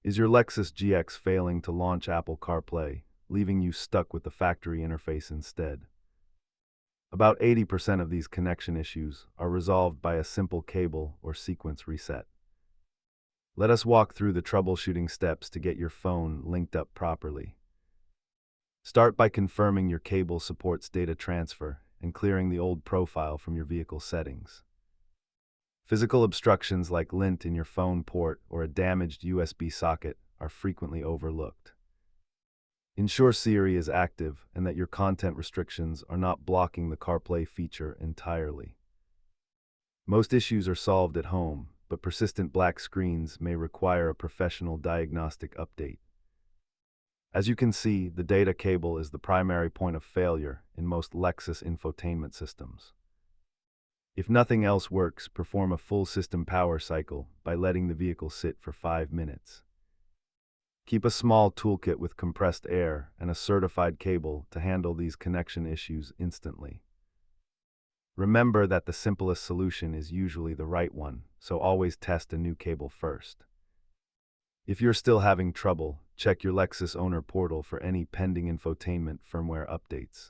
Is your Lexus GX failing to launch Apple CarPlay, leaving you stuck with the factory interface instead? About 80% of these connection issues are resolved by a simple cable or sequence reset. Let us walk through the troubleshooting steps to get your phone linked up properly. Start by confirming your cable supports data transfer and clearing the old profile from your vehicle settings. Physical obstructions like lint in your phone port or a damaged USB socket are frequently overlooked. Ensure Siri is active and that your content restrictions are not blocking the CarPlay feature entirely. Most issues are solved at home, but persistent black screens may require a professional diagnostic update. As you can see, the data cable is the primary point of failure in most Lexus infotainment systems. If nothing else works, perform a full system power cycle by letting the vehicle sit for 5 minutes. Keep a small toolkit with compressed air and a certified cable to handle these connection issues instantly. Remember that the simplest solution is usually the right one, so always test a new cable first. If you're still having trouble, check your Lexus owner portal for any pending infotainment firmware updates.